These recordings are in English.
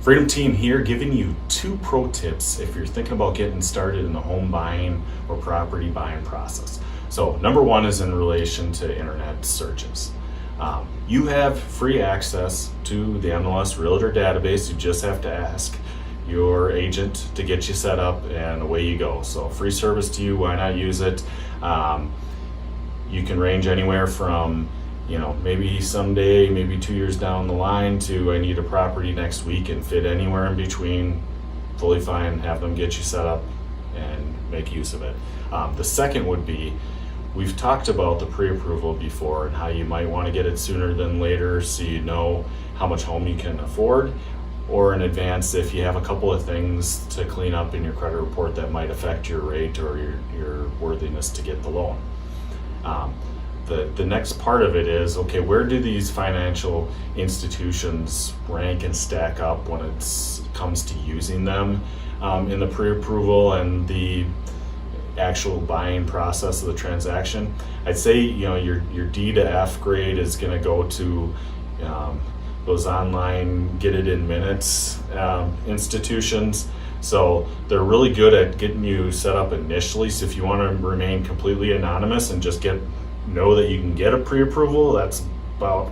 Freedom Team here, giving you 2 pro tips if you're thinking about getting started in the home buying or property buying process. So number 1 is in relation to internet searches. You have free access to the MLS Realtor database. You just have to ask your agent to get you set up and away you go. So free service to you, why not use it? You can range anywhere from maybe someday, maybe 2 years down the line to I need a property next week, and fit anywhere in between. Fully fine, have them get you set up and make use of it. The second would be, we've talked about the pre-approval before and how you might want to get it sooner than later so you know how much home you can afford, or in advance if you have a couple of things to clean up in your credit report that might affect your rate or your worthiness to get the loan. The next part of it is, okay, where do these financial institutions rank and stack up when it comes to using them in the pre-approval and the actual buying process of the transaction? I'd say your D to F grade is going to go to those online get it in minutes institutions. So they're really good at getting you set up initially. So if you want to remain completely anonymous and just know that you can get a pre-approval, that's about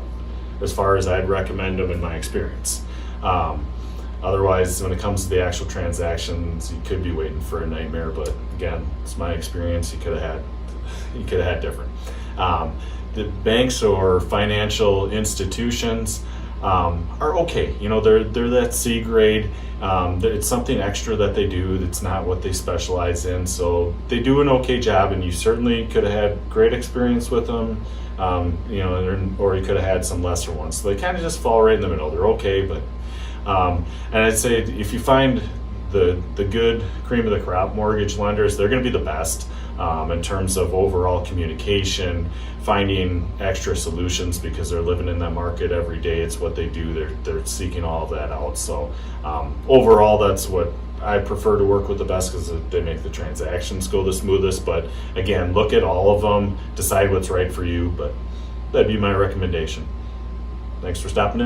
as far as I'd recommend them in my experience. Otherwise, when it comes to the actual transactions, you could be waiting for a nightmare, but again, it's my experience. You could have had different. The banks or financial institutions are okay. They're that C grade. It's something extra that they do that's not what they specialize in, so they do an okay job, and you certainly could have had great experience with them, or you could have had some lesser ones. So they kind of just fall right in the middle. They're okay, but and I'd say if you find the good cream of the crop mortgage lenders, they're going to be the best in terms of overall communication, finding extra solutions, because they're living in that market every day. It's what they do. They're seeking all of that out. So overall, that's what I prefer to work with the best, because they make the transactions go the smoothest. But again, look at all of them, decide what's right for you. But that'd be my recommendation. Thanks for stopping in.